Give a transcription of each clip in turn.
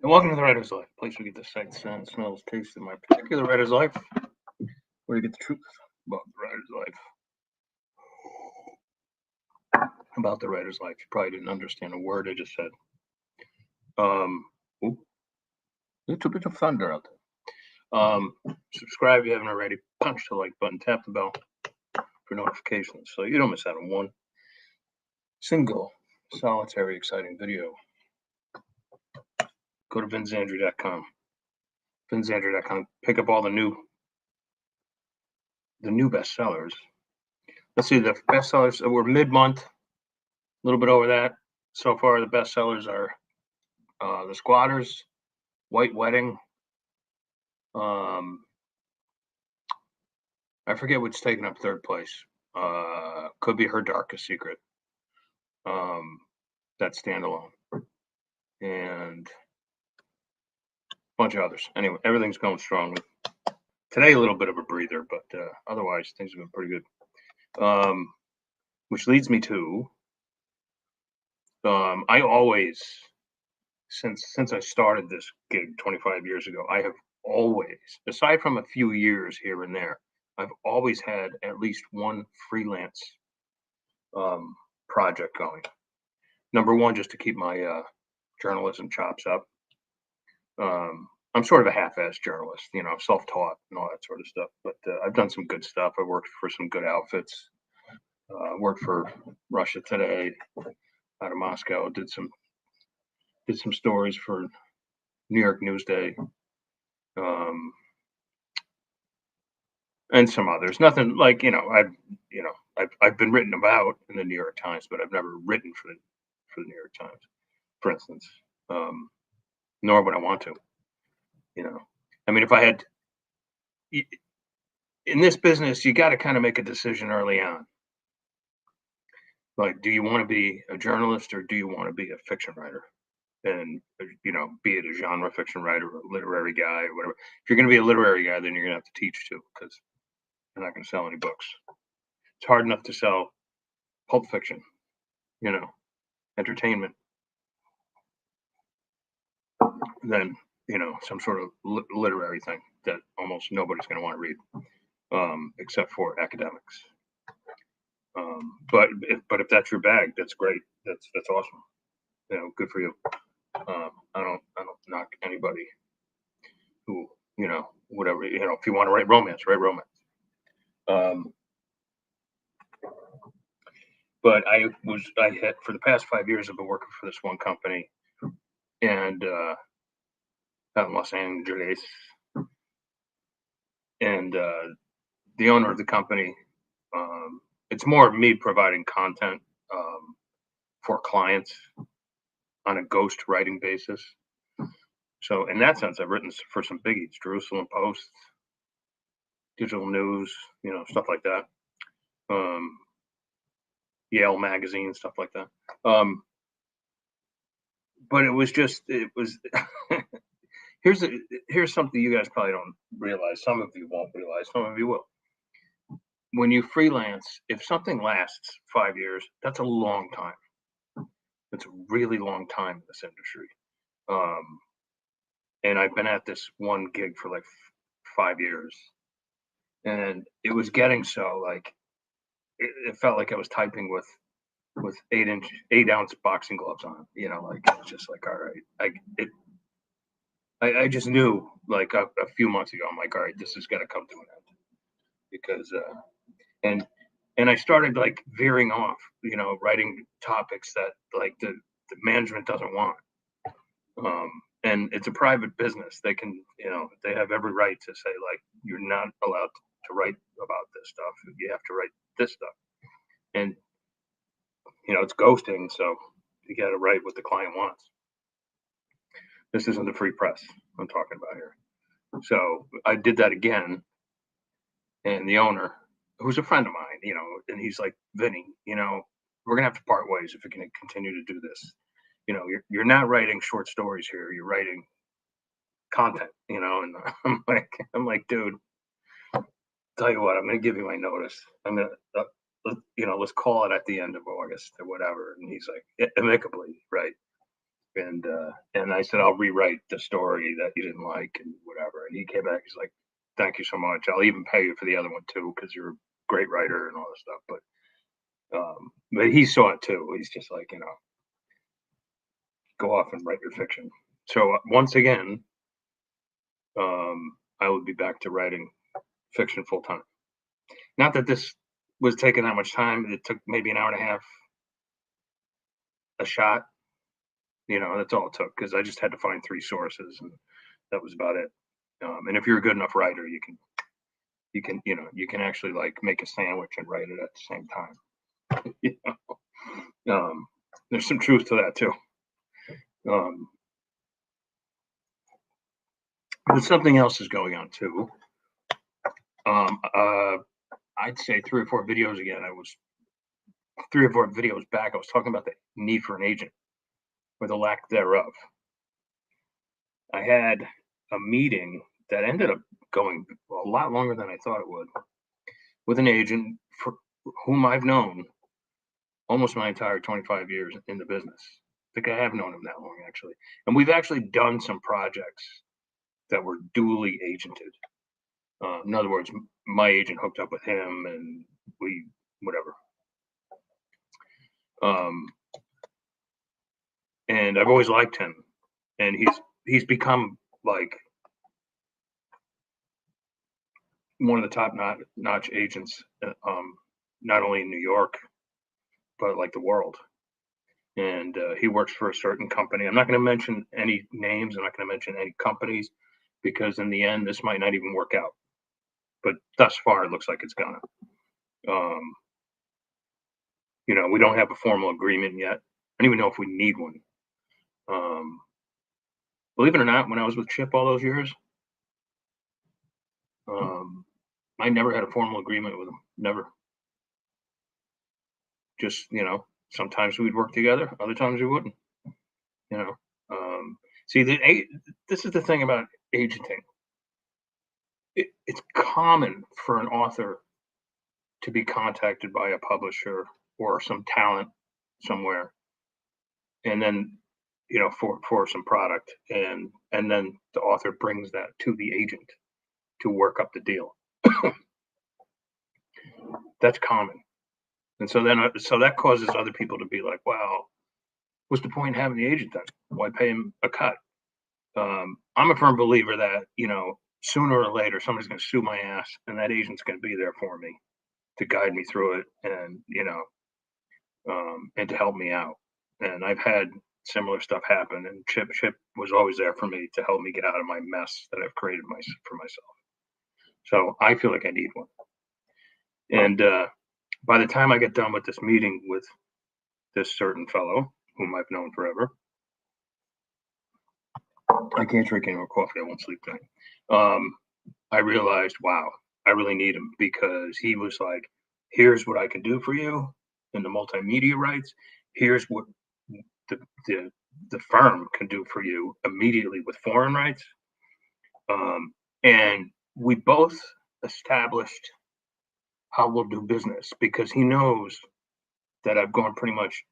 And welcome to the Writer's Life, a place where you get the sights, sounds, smells, tastes of my particular writer's life, where you get the truth about the writer's life. About the writer's life. You probably didn't understand a word I just said. Ooh, little bit of thunder out there. Subscribe if you haven't already. Punch the like button, tap the bell for notifications so you don't miss out on one single solitary exciting video. Go to vinzandrew.com. vinzandrew.com. Pick up all the new bestsellers. Let's see, the bestsellers, we're mid-month, a little bit over that. So far, the bestsellers are The Squatters, White Wedding. I forget what's taking up third place. Could be Her Darkest Secret. That's standalone. And a bunch of others. Anyway, everything's going strong. Today, a little bit of a breather, but otherwise, things have been pretty good. Which leads me to, I always, since I started this gig 25 years ago, I have always, aside from a few years here and there, I've always had at least one freelance project going. Number one, just to keep my journalism chops up. I'm sort of a half-assed journalist, self-taught and all that sort of stuff. But I've done some good stuff. I worked for some good outfits. Worked for Russia Today out of Moscow. Did some stories for New York Newsday, and some others. Nothing like I've been written about in the New York Times, but I've never written for the New York Times, for instance. Nor would I want to. I mean, if I had in this business, you got to kind of make a decision early on. Like, do you want to be a journalist or do you want to be a fiction writer? And be it a genre fiction writer or a literary guy or whatever. If you're going to be a literary guy, then you're going to have to teach too, because you're not going to sell any books. It's hard enough to sell pulp fiction, entertainment, than some sort of literary thing that almost nobody's going to want to read, except for academics. But if that's your bag, that's great. That's awesome. Good for you. I don't knock anybody who whatever if you want to write romance, write romance. But I had for the past 5 years I've been working for this one company, and out in Los Angeles, and the owner of the company, it's more of me providing content for clients on a ghost writing basis. So in that sense, I've written for some biggies: Jerusalem Post, Digital News, stuff like that. Yale Magazine, stuff like that. But it was here's something you guys probably don't realize. Some of you won't realize. Some of you will. When you freelance, if something lasts 5 years, that's a long time. It's a really long time in this industry. And I've been at this one gig for like 5 years, and it was getting so like it felt like I was typing with 8-ounce boxing gloves on. Like it's just like, all right, I just knew like a few months ago. I'm like, all right, this is gonna come to an end, because and I started like veering off, writing topics that like the management doesn't want. And it's a private business. They can, they have every right to say like, you're not allowed to write about this stuff. You have to write this stuff. And it's ghosting, so you got to write what the client wants. This isn't the free press I'm talking about here. So I did that again, and the owner, who's a friend of mine, and he's like, Vinny, we're gonna have to part ways if you're gonna continue to do this. You're not writing short stories here. You're writing content, and I'm like, dude, tell you what, I'm gonna give you my notice. I'm gonna, let's call it at the end of August or whatever. And he's like, amicably, right? And I said, I'll rewrite the story that you didn't like and whatever. And he came back. He's like, thank you so much. I'll even pay you for the other one too, because you're a great writer and all this stuff. But he saw it too. He's just like, go off and write your fiction. So once again, I would be back to writing fiction full time. Not that this was taking that much time. It took maybe an hour and a half a shot. That's all it took, because I just had to find 3 sources, and that was about it. And if you're a good enough writer, you can actually like make a sandwich and write it at the same time. There's some truth to that too. But something else is going on too. I'd say 3 or 4 videos back, I was talking about the need for an agent, or the lack thereof. I had a meeting that ended up going a lot longer than I thought it would, with an agent for whom I've known almost my entire 25 years in the business. I think I have known him that long, actually. And we've actually done some projects that were duly agented. In other words, my agent hooked up with him, and we, whatever. And I've always liked him, and he's become like one of the top notch agents, not only in New York, but like the world. And he works for a certain company. I'm not going to mention any names. I'm not going to mention any companies, because in the end, this might not even work out. But thus far, it looks like it's gonna. We don't have a formal agreement yet. I don't even know if we need one. Believe it or not, when I was with Chip all those years, I never had a formal agreement with him. Never. Just, sometimes we'd work together, other times we wouldn't. See, this is the thing about agenting. It's common for an author to be contacted by a publisher or some talent somewhere, and then for some product, and then the author brings that to the agent to work up the deal. That's common. And so that causes other people to be like, well, what's the point in having the agent then? Why pay him a cut? I'm a firm believer that sooner or later somebody's going to sue my ass, and that agent's going to be there for me to guide me through it, and and to help me out. And I've had similar stuff happen, and Chip was always there for me to help me get out of my mess that I've created for myself. So I feel like I need one. And by the time I get done with this meeting with this certain fellow whom I've known forever, I can't drink any more coffee. I won't sleep tonight. I realized, wow, I really need him, because he was like, here's what I can do for you in the multimedia rights. Here's what the firm can do for you immediately with foreign rights. And we both established how we'll do business, because he knows that I've gone pretty much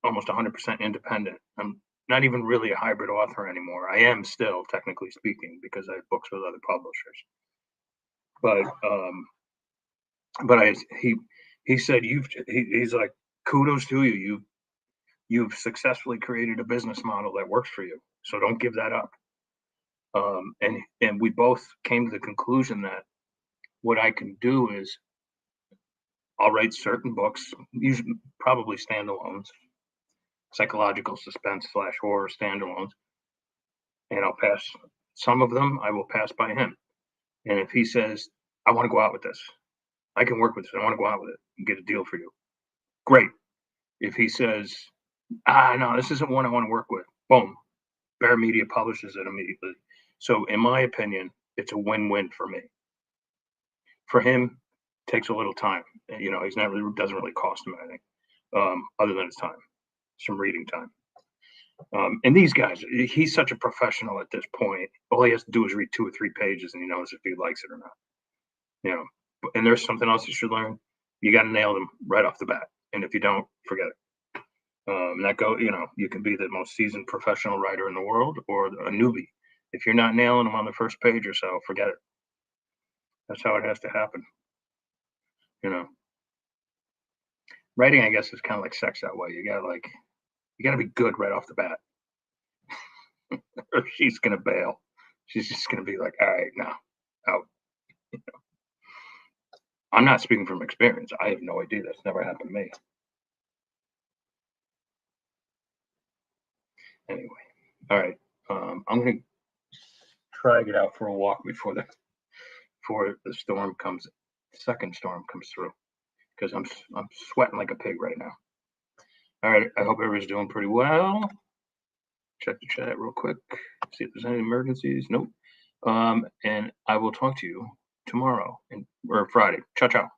almost 100% independent. I'm not even really a hybrid author anymore. I am still, technically speaking, because I have books with other publishers. But he said, he's like, kudos to you. You've successfully created a business model that works for you. So don't give that up. And we both came to the conclusion that what I can do is I'll write certain books, usually probably standalones, psychological suspense / horror standalones, and I'll pass some of them. I will pass by him. And if he says, I want to go out with this, I can work with this. I want to go out with it and get a deal for you. Great. If he says, no, this isn't one I want to work with, boom, Bear Media publishes it immediately. So in my opinion, it's a win-win for me. For him, it takes a little time. He's not really, doesn't really cost him anything, other than his time, some reading time. And these guys, he's such a professional at this point. All he has to do is read 2 or 3 pages, and he knows if he likes it or not. And there's something else you should learn. You got to nail them right off the bat. And if you don't, forget it. You can be the most seasoned professional writer in the world or a newbie. If you're not nailing them on the first page or so, forget it. That's how it has to happen. You know, writing, I guess, is kind of like sex that way. You gotta be good right off the bat, or she's gonna bail. She's just gonna be like, all right, now, out. I'm not speaking from experience. I have no idea. That's never happened to me. Anyway, all right. I'm gonna try to get out for a walk before the storm comes, second storm comes through, because I'm sweating like a pig right now. All right. I hope everybody's doing pretty well. Check the chat real quick. See if there's any emergencies. Nope. And I will talk to you tomorrow or Friday. Ciao, ciao.